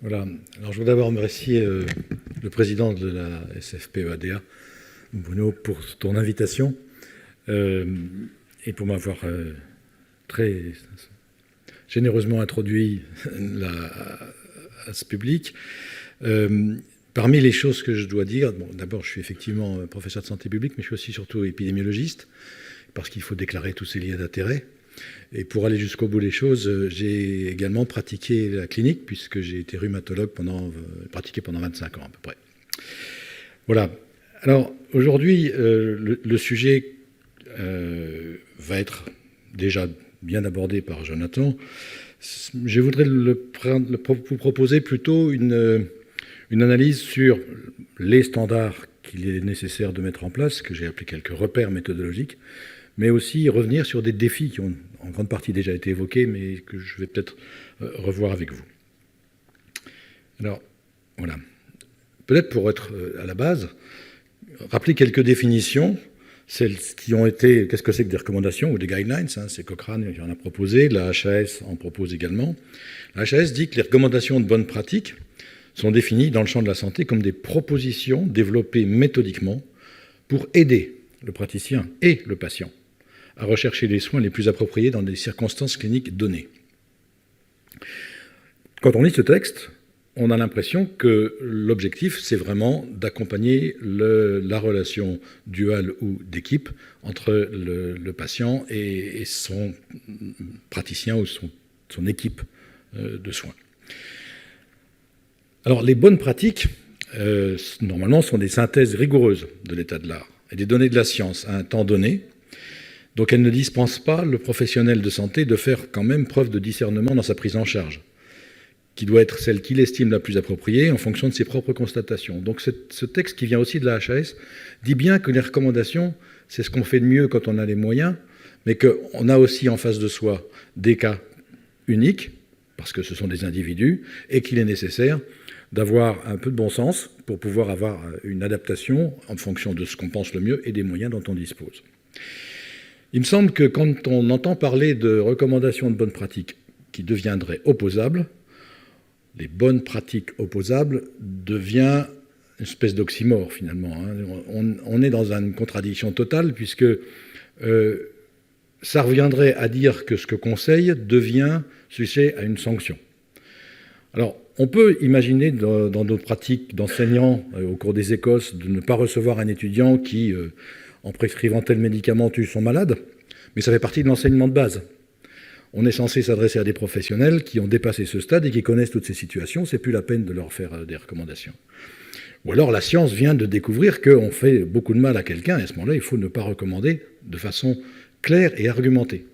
Voilà. Alors, je voudrais d'abord remercier le président de la SFPE-ADA, Bruno, pour ton invitation et pour m'avoir très généreusement introduit à ce public. Parmi les choses que je dois dire, bon, d'abord, je suis effectivement professeur de santé publique, mais je suis aussi surtout épidémiologiste, parce qu'il faut déclarer tous ces liens d'intérêt. Et pour aller jusqu'au bout des choses, j'ai également pratiqué la clinique, puisque j'ai été rhumatologue pratiqué pendant 25 ans à peu près. Voilà. Alors, aujourd'hui, le sujet va être déjà bien abordé par Jonathan. Je voudrais vous proposer plutôt une analyse sur les standards qu'il est nécessaire de mettre en place, que j'ai appelé quelques repères méthodologiques, mais aussi revenir sur des défis qui ont en grande partie déjà été évoqués, mais que je vais peut-être revoir avec vous. Alors, voilà. Peut-être pour être à la base, rappeler quelques définitions, celles qui ont été, qu'est-ce que c'est que des recommandations ou des guidelines, hein, c'est Cochrane qui en a proposé, la HAS en propose également. La HAS dit que les recommandations de bonne pratique sont définies dans le champ de la santé comme des propositions développées méthodiquement pour aider le praticien et le patient à rechercher les soins les plus appropriés dans des circonstances cliniques données. Quand on lit ce texte, on a l'impression que l'objectif, c'est vraiment d'accompagner la relation duale ou d'équipe entre le patient et son praticien ou son équipe de soins. Alors, les bonnes pratiques, normalement, sont des synthèses rigoureuses de l'état de l'art et des données de la science à un temps donné. Donc, elles ne dispensent pas le professionnel de santé de faire quand même preuve de discernement dans sa prise en charge, qui doit être celle qu'il estime la plus appropriée en fonction de ses propres constatations. Donc ce texte, qui vient aussi de la HAS, dit bien que les recommandations, c'est ce qu'on fait de mieux quand on a les moyens, mais qu'on a aussi en face de soi des cas uniques, parce que ce sont des individus, et qu'il est nécessaire d'avoir un peu de bon sens pour pouvoir avoir une adaptation en fonction de ce qu'on pense le mieux et des moyens dont on dispose. Il me semble que quand on entend parler de recommandations de bonnes pratiques qui deviendraient opposables, les bonnes pratiques opposables devient une espèce d'oxymore, finalement. On est dans une contradiction totale, puisque ça reviendrait à dire que ce que conseille devient sujet à une sanction. Alors, on peut imaginer dans nos pratiques d'enseignants au cours des écosses de ne pas recevoir un étudiant qui, en prescrivant tel médicament, tue son malade, mais ça fait partie de l'enseignement de base. On est censé s'adresser à des professionnels qui ont dépassé ce stade et qui connaissent toutes ces situations. C'est plus la peine de leur faire des recommandations. Ou alors la science vient de découvrir qu'on fait beaucoup de mal à quelqu'un, et à ce moment-là, il faut ne pas recommander de façon claire et argumentée.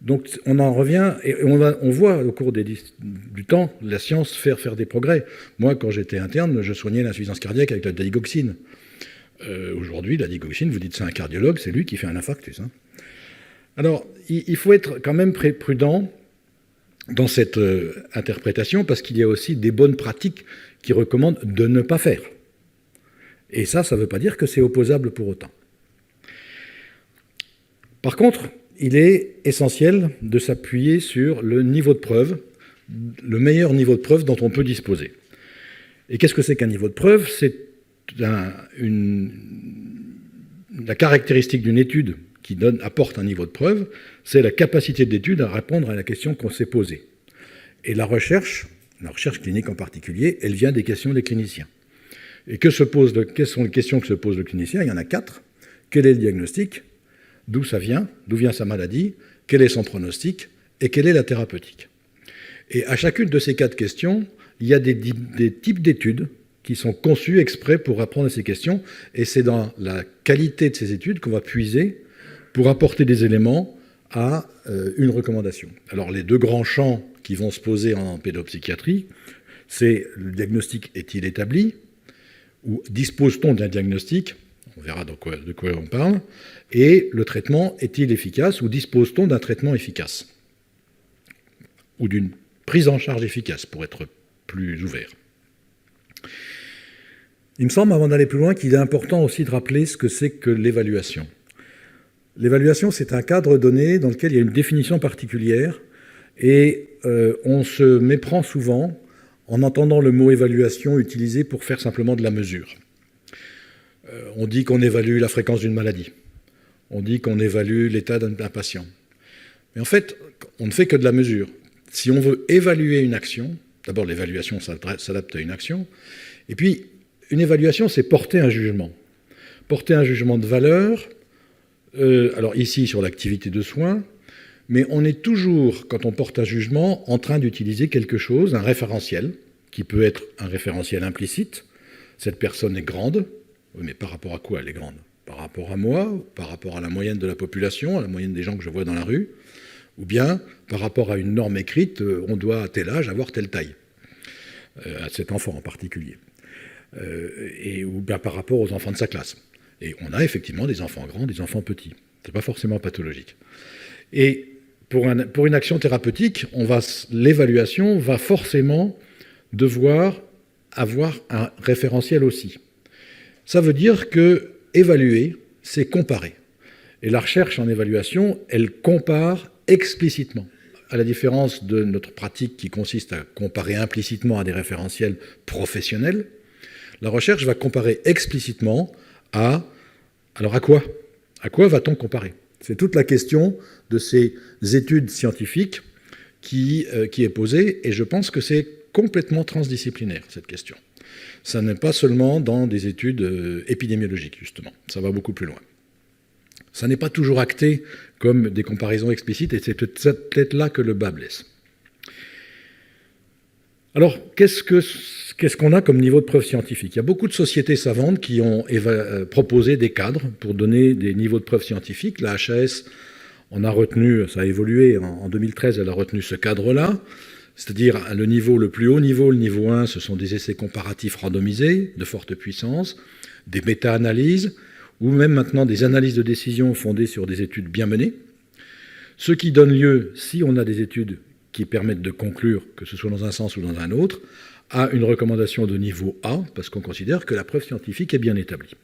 Donc on en revient, et on voit au cours du temps la science faire des progrès. Moi, quand j'étais interne, je soignais l'insuffisance cardiaque avec la digoxine. Aujourd'hui, la digoxine, vous dites ça à un cardiologue, c'est lui qui fait un infarctus. Hein. Alors, il faut être quand même prudent dans cette interprétation, parce qu'il y a aussi des bonnes pratiques qui recommandent de ne pas faire. Et ça ne veut pas dire que c'est opposable pour autant. Par contre, il est essentiel de s'appuyer sur le niveau de preuve, le meilleur niveau de preuve dont on peut disposer. Et qu'est-ce que c'est qu'un niveau de preuve ? C'est la caractéristique d'une étude qui apporte un niveau de preuve, c'est la capacité de l'étude à répondre à la question qu'on s'est posée. Et la recherche clinique en particulier, elle vient des questions des cliniciens. Et quelles sont les questions que se pose le clinicien ? Il y en a 4. Quel est le diagnostic ? D'où ça vient ? D'où vient sa maladie ? Quel est son pronostic ? Et quelle est la thérapeutique ? Et à chacune de ces 4 questions, il y a des types d'études qui sont conçues exprès pour répondre à ces questions. Et c'est dans la qualité de ces études qu'on va puiser pour apporter des éléments à une recommandation. Alors, les 2 grands champs qui vont se poser en pédopsychiatrie, c'est le diagnostic est-il établi, ou dispose-t-on d'un diagnostic, on verra de quoi on parle, et le traitement est-il efficace, ou dispose-t-on d'un traitement efficace, ou d'une prise en charge efficace, pour être plus ouvert. Il me semble, avant d'aller plus loin, qu'il est important aussi de rappeler ce que c'est que l'évaluation. L'évaluation, c'est un cadre donné dans lequel il y a une définition particulière et on se méprend souvent en entendant le mot évaluation utilisé pour faire simplement de la mesure. On dit qu'on évalue la fréquence d'une maladie. On dit qu'on évalue l'état d'un patient. Mais en fait, on ne fait que de la mesure. Si on veut évaluer une action, d'abord l'évaluation s'adapte à une action, et puis une évaluation, c'est porter un jugement. Porter un jugement de valeur, alors ici sur l'activité de soins, mais on est toujours, quand on porte un jugement, en train d'utiliser quelque chose, un référentiel, qui peut être un référentiel implicite. Cette personne est grande, mais par rapport à quoi elle est grande? Par rapport à moi, par rapport à la moyenne de la population, à la moyenne des gens que je vois dans la rue, ou bien par rapport à une norme écrite, on doit à tel âge avoir telle taille, à cet enfant en particulier, ou bien par rapport aux enfants de sa classe. Et on a effectivement des enfants grands, des enfants petits. Ce n'est pas forcément pathologique. Et pour une action thérapeutique, l'évaluation va forcément devoir avoir un référentiel aussi. Ça veut dire que évaluer, c'est comparer. Et la recherche en évaluation, elle compare explicitement. À la différence de notre pratique qui consiste à comparer implicitement à des référentiels professionnels, la recherche va comparer explicitement alors à quoi? À quoi va-t-on comparer? C'est toute la question de ces études scientifiques qui est posée, et je pense que c'est complètement transdisciplinaire, cette question. Ça n'est pas seulement dans des études épidémiologiques, justement. Ça va beaucoup plus loin. Ça n'est pas toujours acté comme des comparaisons explicites, et c'est peut-être là que le bât blesse. Alors, qu'est-ce qu'on a comme niveau de preuve scientifique? Il y a beaucoup de sociétés savantes qui ont proposé des cadres pour donner des niveaux de preuve scientifique. La HAS on a retenu, ça a évolué, en 2013, elle a retenu ce cadre-là, c'est-à-dire le niveau, le plus haut niveau, le niveau 1, ce sont des essais comparatifs randomisés de forte puissance, des méta-analyses, ou même maintenant des analyses de décision fondées sur des études bien menées, ce qui donne lieu, si on a des études qui permettent de conclure, que ce soit dans un sens ou dans un autre, à une recommandation de niveau A, parce qu'on considère que la preuve scientifique est bien établie.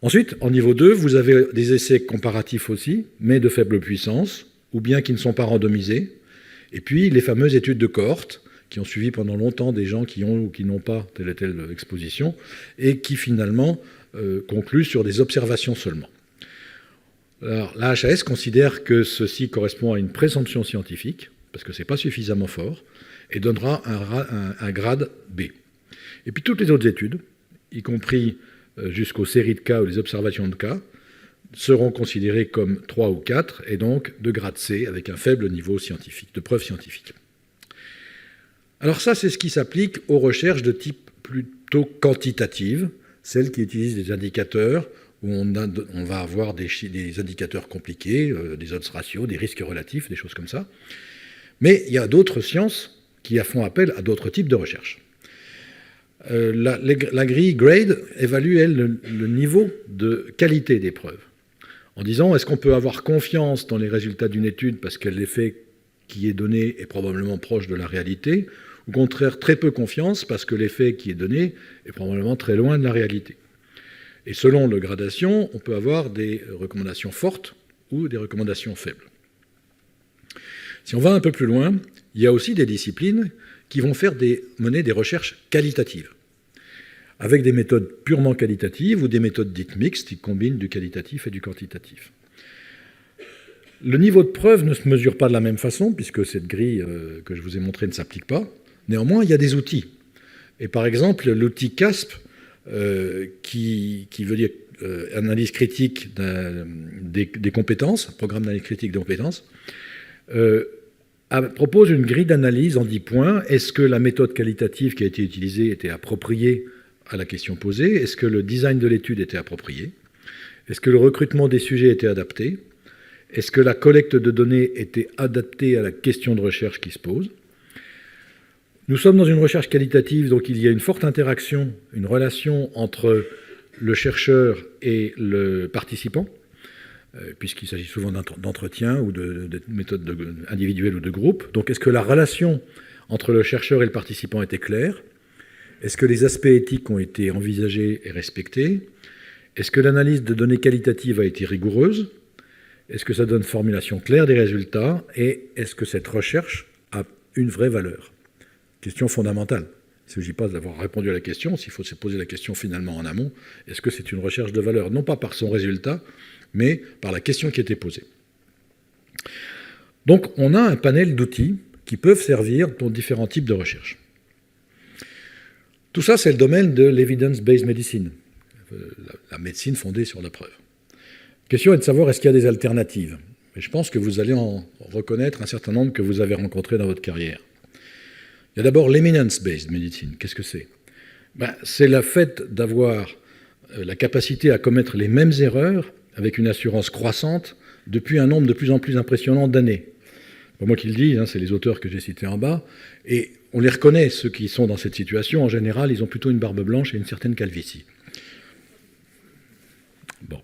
Ensuite, en niveau 2, vous avez des essais comparatifs aussi, mais de faible puissance, ou bien qui ne sont pas randomisés, et puis les fameuses études de cohorte, qui ont suivi pendant longtemps des gens qui ont ou qui n'ont pas telle et telle exposition, et qui finalement concluent sur des observations seulement. Alors, la HAS considère que ceci correspond à une présomption scientifique, parce que ce n'est pas suffisamment fort, et donnera un grade B. Et puis toutes les autres études, y compris jusqu'aux séries de cas ou les observations de cas, seront considérées comme 3 ou 4, et donc de grade C, avec un faible niveau scientifique, de preuve scientifique. Alors ça, c'est ce qui s'applique aux recherches de type plutôt quantitative, celles qui utilisent des indicateurs, où on va avoir des indicateurs compliqués, des odds ratios, des risques relatifs, des choses comme ça. Mais il y a d'autres sciences qui font appel à d'autres types de recherche. La grille GRADE évalue, elle, le niveau de qualité des preuves, en disant, est-ce qu'on peut avoir confiance dans les résultats d'une étude parce que l'effet qui est donné est probablement proche de la réalité, ou au contraire très peu confiance parce que l'effet qui est donné est probablement très loin de la réalité. Et selon la gradation, on peut avoir des recommandations fortes ou des recommandations faibles. Si on va un peu plus loin, il y a aussi des disciplines qui vont mener des recherches qualitatives, avec des méthodes purement qualitatives ou des méthodes dites mixtes qui combinent du qualitatif et du quantitatif. Le niveau de preuve ne se mesure pas de la même façon, puisque cette grille que je vous ai montrée ne s'applique pas. Néanmoins, il y a des outils. Et par exemple, l'outil CASP, qui veut dire analyse critique des compétences, programme d'analyse critique des compétences, propose une grille d'analyse en 10 points. Est-ce que la méthode qualitative qui a été utilisée était appropriée à la question posée? Est-ce que le design de l'étude était approprié? Est-ce que le recrutement des sujets était adapté? Est-ce que la collecte de données était adaptée à la question de recherche qui se pose? Nous sommes dans une recherche qualitative, donc il y a une forte interaction, une relation entre le chercheur et le participant, puisqu'il s'agit souvent d'entretien ou de méthodes individuelles ou de groupe. Donc est-ce que la relation entre le chercheur et le participant était claire? Est-ce que les aspects éthiques ont été envisagés et respectés? Est-ce que l'analyse de données qualitatives a été rigoureuse? Est-ce que ça donne formulation claire des résultats? Et est-ce que cette recherche a une vraie valeur? question fondamentale. Il ne s'agit pas d'avoir répondu à la question, s'il faut se poser la question finalement en amont, est-ce que c'est une recherche de valeur? Non pas par son résultat, mais par la question qui était posée. Donc on a un panel d'outils qui peuvent servir pour différents types de recherche. Tout ça, c'est le domaine de l'evidence-based medicine, la médecine fondée sur la preuve. La question est de savoir est-ce qu'il y a des alternatives. Et je pense que vous allez en reconnaître un certain nombre que vous avez rencontrés dans votre carrière. Il y a d'abord l'evidence-based medicine. Qu'est-ce que c'est? C'est le fait d'avoir la capacité à commettre les mêmes erreurs avec une assurance croissante depuis un nombre de plus en plus impressionnant d'années. C'est pas moi qui le dis, c'est les auteurs que j'ai cités en bas. Et on les reconnaît, ceux qui sont dans cette situation. En général, ils ont plutôt une barbe blanche et une certaine calvitie. Bon.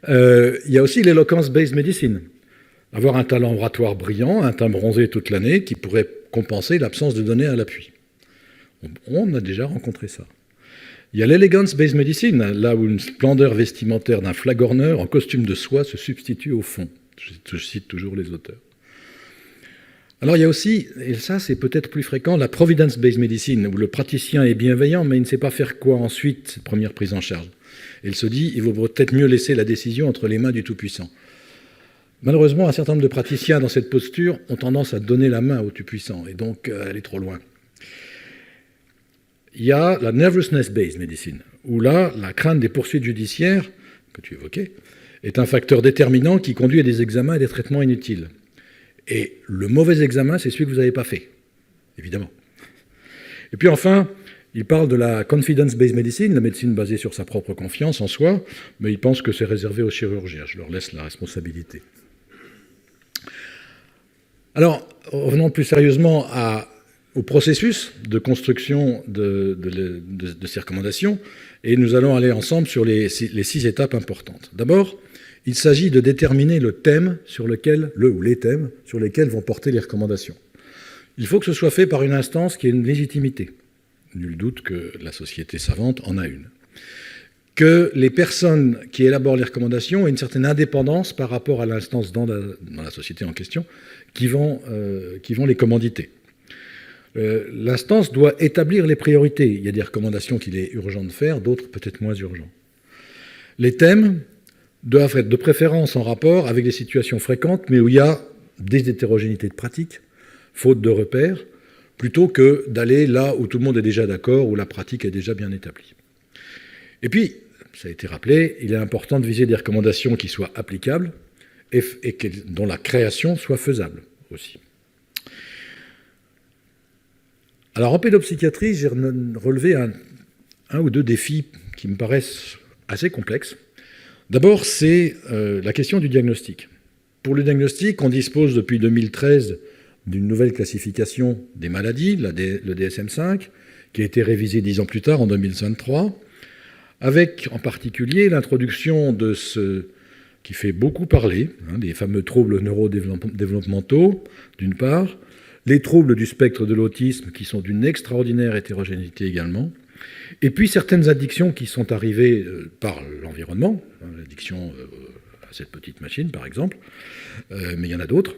Il y a aussi l'eloquence-based medicine. Avoir un talent oratoire brillant, un teint bronzé toute l'année qui pourrait compenser l'absence de données à l'appui. On a déjà rencontré ça. Il y a l'elegance-based medicine, là où une splendeur vestimentaire d'un flagorneur en costume de soie se substitue au fond. Je cite toujours les auteurs. Alors il y a aussi, et ça c'est peut-être plus fréquent, la providence-based medicine, où le praticien est bienveillant, mais il ne sait pas faire quoi ensuite, cette première prise en charge. Et il se dit, il vaut peut-être mieux laisser la décision entre les mains du Tout-Puissant. Malheureusement, un certain nombre de praticiens dans cette posture ont tendance à donner la main au Tout-Puissant, et donc aller trop loin. Il y a la nervousness-based medicine, où là, la crainte des poursuites judiciaires, que tu évoquais, est un facteur déterminant qui conduit à des examens et des traitements inutiles. Et le mauvais examen, c'est celui que vous n'avez pas fait, évidemment. Et puis enfin, il parle de la confidence-based medicine, la médecine basée sur sa propre confiance en soi, mais il pense que c'est réservé aux chirurgiens. Je leur laisse la responsabilité. Alors, revenons plus sérieusement au processus de construction de ces recommandations, et nous allons aller ensemble sur les 6 étapes importantes. D'abord, il s'agit de déterminer le thème sur lequel, ou les thèmes sur lesquels vont porter les recommandations. Il faut que ce soit fait par une instance qui ait une légitimité. Nul doute que la société savante en a une. Que les personnes qui élaborent les recommandations aient une certaine indépendance par rapport à l'instance dans la société en question qui vont les commanditer. L'instance doit établir les priorités. Il y a des recommandations qu'il est urgent de faire, d'autres peut-être moins urgents. Les thèmes doivent être de préférence en rapport avec des situations fréquentes, mais où il y a des hétérogénéités de pratique, faute de repères, plutôt que d'aller là où tout le monde est déjà d'accord, où la pratique est déjà bien établie. Et puis, ça a été rappelé, il est important de viser des recommandations qui soient applicables et dont la création soit faisable aussi. Alors en pédopsychiatrie, j'ai relevé un ou deux défis qui me paraissent assez complexes. D'abord, c'est la question du diagnostic. Pour le diagnostic, on dispose depuis 2013 d'une nouvelle classification des maladies, le DSM-5, qui a été révisée 10 ans plus tard, en 2023, avec en particulier l'introduction de ce qui fait beaucoup parler, des fameux troubles neurodéveloppementaux, d'une part, les troubles du spectre de l'autisme, qui sont d'une extraordinaire hétérogénéité également, et puis certaines addictions qui sont arrivées par l'environnement, l'addiction à cette petite machine par exemple, mais il y en a d'autres.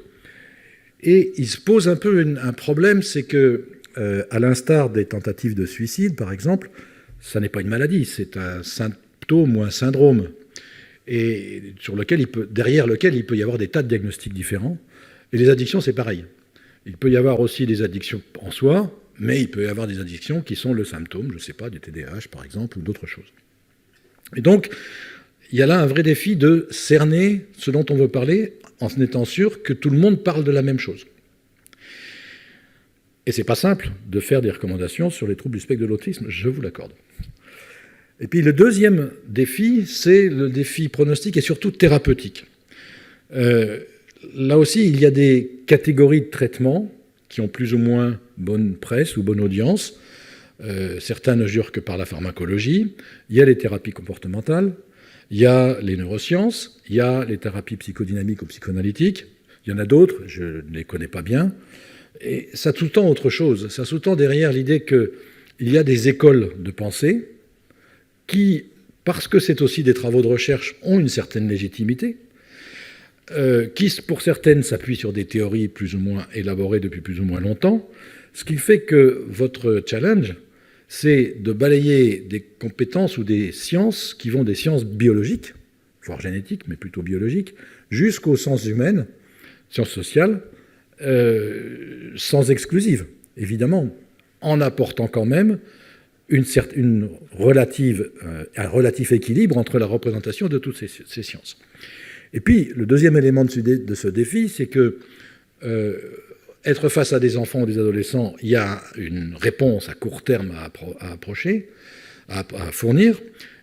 Et il se pose un peu un problème, c'est que, à l'instar des tentatives de suicide par exemple, ça n'est pas une maladie, c'est un symptôme ou un syndrome, et derrière lequel il peut y avoir des tas de diagnostics différents. Et les addictions, c'est pareil. Il peut y avoir aussi des addictions en soi, mais il peut y avoir des addictions qui sont le symptôme, je ne sais pas, du TDAH par exemple, ou d'autres choses. Et donc, il y a là un vrai défi de cerner ce dont on veut parler en étant sûr que tout le monde parle de la même chose. Et c'est pas simple de faire des recommandations sur les troubles du spectre de l'autisme, je vous l'accorde. Et puis le deuxième défi, c'est le défi pronostic et surtout thérapeutique. Là aussi, il y a des catégories de traitements qui ont plus ou moins bonne presse ou bonne audience. Certains ne jurent que par la pharmacologie. Il y a les thérapies comportementales, il y a les neurosciences, il y a les thérapies psychodynamiques ou psychanalytiques. Il y en a d'autres, je ne les connais pas bien. Et ça sous-tend autre chose. Ça sous-tend derrière l'idée qu'il y a des écoles de pensée qui, parce que c'est aussi des travaux de recherche, ont une certaine légitimité. qui, pour certaines, s'appuient sur des théories plus ou moins élaborées depuis plus ou moins longtemps, ce qui fait que votre challenge, c'est de balayer des compétences ou des sciences qui vont des sciences biologiques, voire génétiques, mais plutôt biologiques, jusqu'aux sciences humaines, sciences sociales, sans exclusive, évidemment, en apportant quand même un relatif équilibre entre la représentation de toutes ces sciences. Et puis, le deuxième élément de ce défi, c'est que être face à des enfants ou des adolescents, il y a une réponse à court terme à fournir,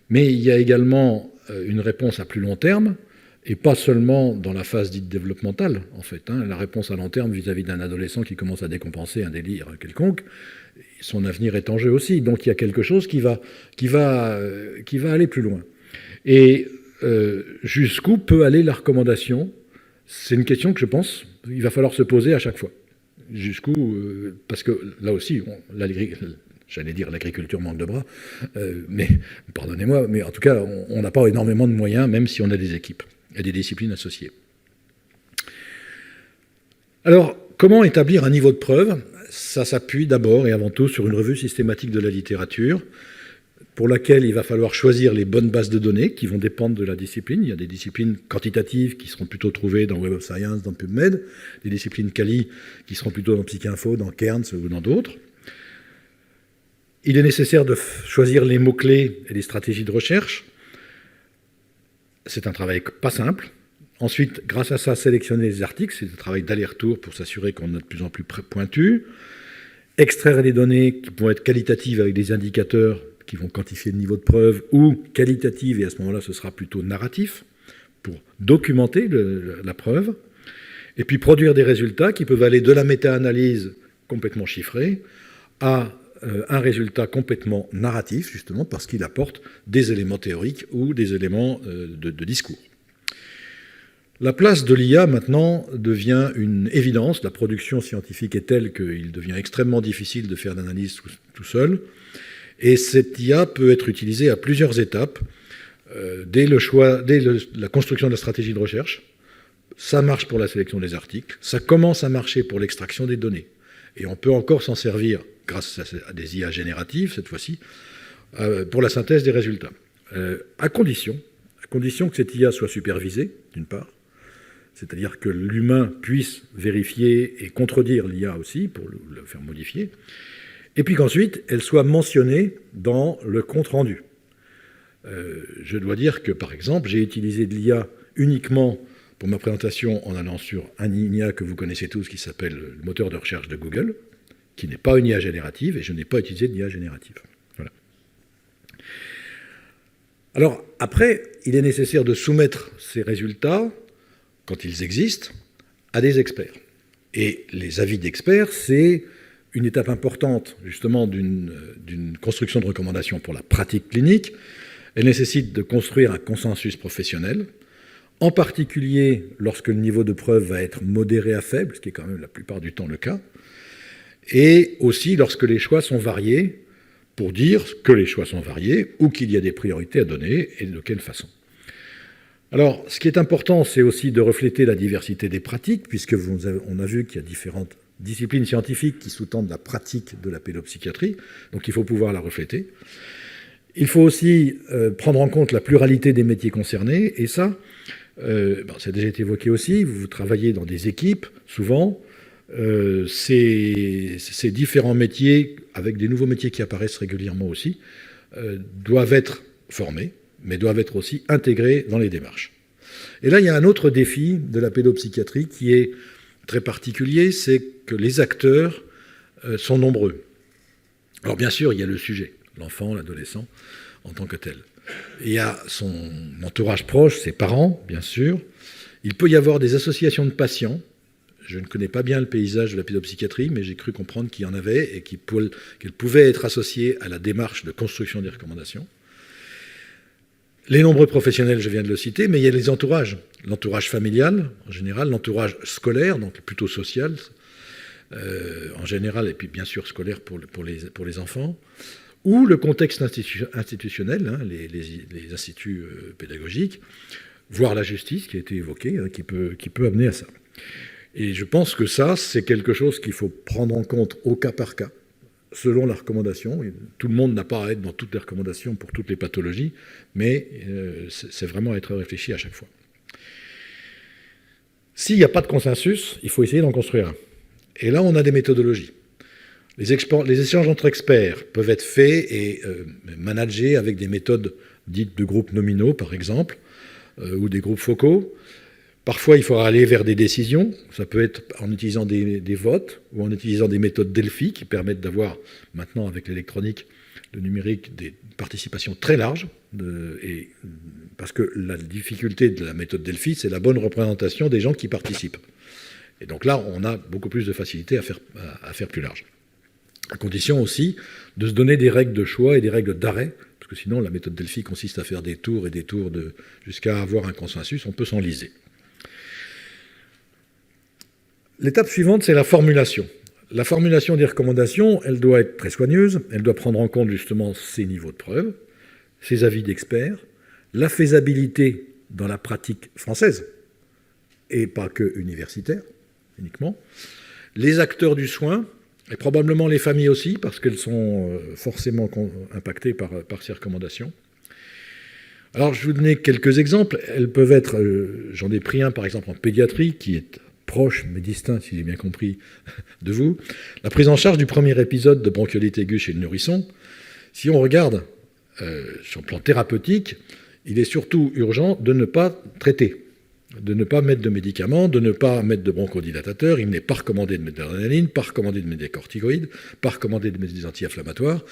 mais il y a également une réponse à plus long terme, et pas seulement dans la phase dite développementale, en fait. La réponse à long terme vis-à-vis d'un adolescent qui commence à décompenser un délire quelconque, son avenir est en jeu aussi. Donc il y a quelque chose qui va aller plus loin. Et jusqu'où peut aller la recommandation? C'est une question que je pense il va falloir se poser à chaque fois. Jusqu'où parce que là aussi, j'allais dire l'agriculture manque de bras, mais pardonnez-moi, mais en tout cas, on n'a pas énormément de moyens, même si on a des équipes et des disciplines associées. Alors, comment établir un niveau de preuve? Ça s'appuie d'abord et avant tout sur une revue systématique de la littérature, pour laquelle il va falloir choisir les bonnes bases de données qui vont dépendre de la discipline. Il y a des disciplines quantitatives qui seront plutôt trouvées dans Web of Science, dans PubMed, des disciplines quali qui seront plutôt dans PsycInfo, dans Cairns ou dans d'autres. Il est nécessaire de choisir les mots-clés et les stratégies de recherche. C'est un travail pas simple. Ensuite, grâce à ça, sélectionner les articles, c'est un travail d'aller-retour pour s'assurer qu'on est de plus en plus pointu. Extraire les données qui vont être qualitatives avec des indicateurs qui vont quantifier le niveau de preuve, ou qualitatives, et à ce moment-là, ce sera plutôt narratif, pour documenter la preuve. Et puis produire des résultats qui peuvent aller de la méta-analyse complètement chiffrée à un résultat complètement narratif, justement, parce qu'il apporte des éléments théoriques ou des éléments de discours. La place de l'IA, maintenant, devient une évidence. La production scientifique est telle qu'il devient extrêmement difficile de faire d'analyse tout seul. Et cette IA peut être utilisée à plusieurs étapes. Dès la construction de la stratégie de recherche, ça marche pour la sélection des articles, ça commence à marcher pour l'extraction des données. Et on peut encore s'en servir, grâce à des IA génératives, cette fois-ci, pour la synthèse des résultats. À condition que cette IA soit supervisée, d'une part, c'est-à-dire que l'humain puisse vérifier et contredire l'IA aussi, pour le faire modifier, et puis qu'ensuite, elle soit mentionnée dans le compte-rendu. Je dois dire que, par exemple, j'ai utilisé de l'IA uniquement pour ma présentation en allant sur un IA que vous connaissez tous qui s'appelle le moteur de recherche de Google, qui n'est pas une IA générative, et je n'ai pas utilisé d'IA générative. Voilà. Alors, après, il est nécessaire de soumettre ces résultats, quand ils existent, à des experts. Et les avis d'experts, c'est une étape importante, justement, d'une construction de recommandations pour la pratique clinique. Elle nécessite de construire un consensus professionnel, en particulier lorsque le niveau de preuve va être modéré à faible, ce qui est quand même la plupart du temps le cas, et aussi lorsque les choix sont variés, pour dire que les choix sont variés ou qu'il y a des priorités à donner et de quelle façon. Alors, ce qui est important, c'est aussi de refléter la diversité des pratiques, puisque on a vu qu'il y a différentes disciplines scientifiques qui sous-tendent la pratique de la pédopsychiatrie, donc il faut pouvoir la refléter. Il faut aussi prendre en compte la pluralité des métiers concernés, et ça, ça a déjà été évoqué aussi, vous travaillez dans des équipes, souvent, ces différents métiers, avec des nouveaux métiers qui apparaissent régulièrement aussi, doivent être formés, mais doivent être aussi intégrés dans les démarches. Et là, il y a un autre défi de la pédopsychiatrie qui est très particulier, c'est que les acteurs sont nombreux. Alors bien sûr, il y a le sujet, l'enfant, l'adolescent, en tant que tel. Il y a son entourage proche, ses parents, bien sûr. Il peut y avoir des associations de patients. Je ne connais pas bien le paysage de la pédopsychiatrie, mais j'ai cru comprendre qu'il y en avait et qu'elles pouvaient être associées à la démarche de construction des recommandations. Les nombreux professionnels, je viens de le citer, mais il y a les entourages. L'entourage familial, en général, l'entourage scolaire, donc plutôt social, en général, et puis bien sûr scolaire pour les enfants, ou le contexte institutionnel, les instituts pédagogiques, voire la justice qui a été évoquée, qui peut amener à ça. Et je pense que ça, c'est quelque chose qu'il faut prendre en compte au cas par cas, selon la recommandation. Tout le monde n'a pas à être dans toutes les recommandations pour toutes les pathologies, mais c'est vraiment à être réfléchi à chaque fois. S'il n'y a pas de consensus, il faut essayer d'en construire un. Et là, on a des méthodologies. Les échanges entre experts peuvent être faits et managés avec des méthodes dites de groupes nominaux, par exemple, ou des groupes focaux. Parfois, il faudra aller vers des décisions. Ça peut être en utilisant des votes ou en utilisant des méthodes Delphi qui permettent d'avoir, maintenant avec l'électronique, le numérique, des participations très larges. Parce que la difficulté de la méthode Delphi, c'est la bonne représentation des gens qui participent. Et donc là, on a beaucoup plus de facilité à faire plus large. À condition aussi de se donner des règles de choix et des règles d'arrêt, parce que sinon, la méthode Delphi consiste à faire des tours et des tours jusqu'à avoir un consensus, on peut s'enliser. L'étape suivante, c'est la formulation. La formulation des recommandations, elle doit être très soigneuse, elle doit prendre en compte justement ces niveaux de preuve, ces avis d'experts, la faisabilité dans la pratique française, et pas que universitaire, uniquement, les acteurs du soin, et probablement les familles aussi, parce qu'elles sont forcément impactées par ces recommandations. Alors, je vais vous donner quelques exemples. Elles peuvent être, j'en ai pris un par exemple en pédiatrie, qui est proche, mais distinct, si j'ai bien compris, de vous. La prise en charge du premier épisode de bronchiolite aiguë chez le nourrisson. Si on regarde sur le plan thérapeutique, il est surtout urgent de ne pas traiter, de ne pas mettre de médicaments, de ne pas mettre de bronchodilatateurs. Il n'est pas recommandé de mettre de l'adrénaline, pas recommandé de mettre des corticoïdes, pas recommandé de mettre des anti-inflammatoires.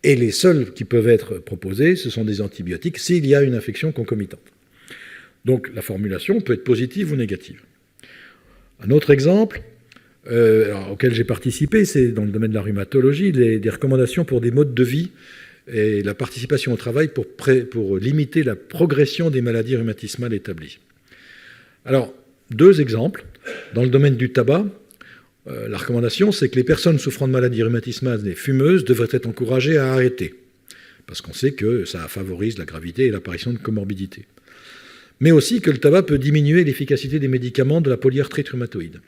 Et les seuls qui peuvent être proposés, ce sont des antibiotiques s'il y a une infection concomitante. Donc la formulation peut être positive ou négative. Un autre exemple auquel j'ai participé, c'est dans le domaine de la rhumatologie, des recommandations pour des modes de vie et la participation au travail pour limiter la progression des maladies rhumatismales établies. Alors, deux exemples. Dans le domaine du tabac, la recommandation, c'est que les personnes souffrant de maladies rhumatismales et fumeuses devraient être encouragées à arrêter, parce qu'on sait que ça favorise la gravité et l'apparition de comorbidités. Mais aussi que le tabac peut diminuer l'efficacité des médicaments de la polyarthrite rhumatoïde.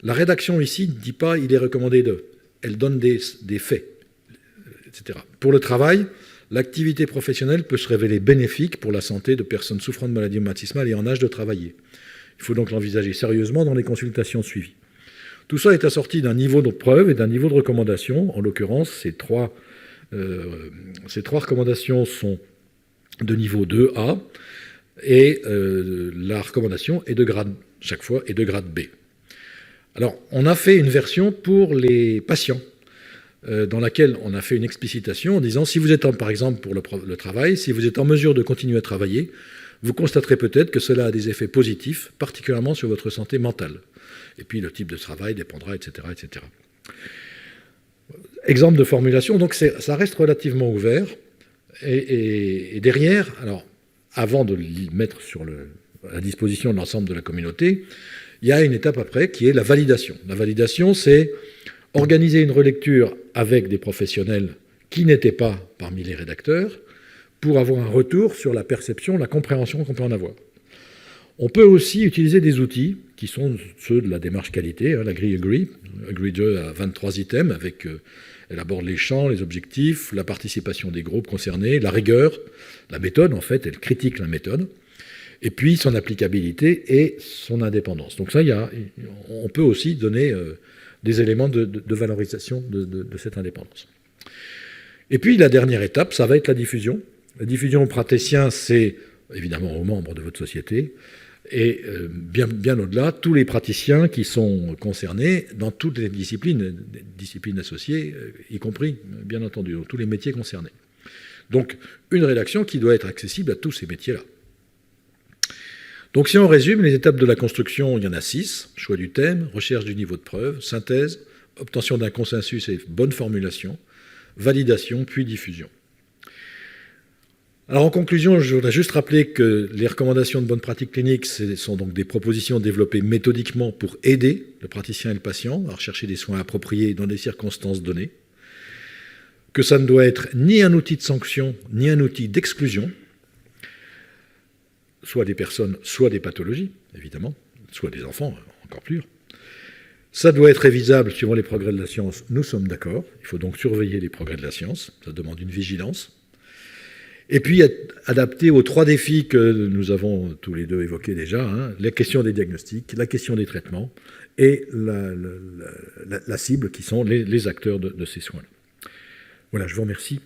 La rédaction ici ne dit pas « il est recommandé de », elle donne des faits, etc. Pour le travail, l'activité professionnelle peut se révéler bénéfique pour la santé de personnes souffrant de maladies rhumatismales et en âge de travailler. Il faut donc l'envisager sérieusement dans les consultations suivies. Tout ça est assorti d'un niveau de preuve et d'un niveau de recommandation. En l'occurrence, ces trois recommandations sont de niveau 2A et la recommandation est de grade, chaque fois, est de grade B. Alors, on a fait une version pour les patients dans laquelle on a fait une explicitation en disant si vous êtes, par exemple, pour le travail, si vous êtes en mesure de continuer à travailler, vous constaterez peut-être que cela a des effets positifs, particulièrement sur votre santé mentale. Et puis le type de travail dépendra, etc. etc. Exemple de formulation, donc ça reste relativement ouvert. Et derrière, alors, avant de le mettre à la disposition de l'ensemble de la communauté, il y a une étape après qui est la validation. La validation, c'est organiser une relecture avec des professionnels qui n'étaient pas parmi les rédacteurs pour avoir un retour sur la perception, la compréhension qu'on peut en avoir. On peut aussi utiliser des outils qui sont ceux de la démarche qualité, la grille Agree. Agree 2 a 23 items, elle aborde les champs, les objectifs, la participation des groupes concernés, la rigueur, la méthode, en fait, elle critique la méthode, et puis son applicabilité et son indépendance. Donc ça, on peut aussi donner des éléments de valorisation de cette indépendance. Et puis la dernière étape, ça va être la diffusion. La diffusion aux praticiens, c'est évidemment aux membres de votre société, et bien au-delà, tous les praticiens qui sont concernés dans toutes les disciplines associées, y compris, bien entendu, dans tous les métiers concernés. Donc, une rédaction qui doit être accessible à tous ces métiers-là. Donc, si on résume, les étapes de la construction, il y en a 6. Choix du thème, recherche du niveau de preuve, synthèse, obtention d'un consensus et bonne formulation, validation, puis diffusion. Alors en conclusion, je voudrais juste rappeler que les recommandations de bonne pratique clinique sont donc des propositions développées méthodiquement pour aider le praticien et le patient à rechercher des soins appropriés dans des circonstances données, que ça ne doit être ni un outil de sanction, ni un outil d'exclusion. soit des personnes, soit des pathologies, évidemment, soit des enfants, encore plus. Ça doit être révisable suivant les progrès de la science, nous sommes d'accord. Il faut donc surveiller les progrès de la science, ça demande une vigilance. Et puis adapté aux 3 défis que nous avons tous les deux évoqués déjà, hein, la question des diagnostics, la question des traitements et la cible qui sont les acteurs de ces soins. Voilà, je vous remercie.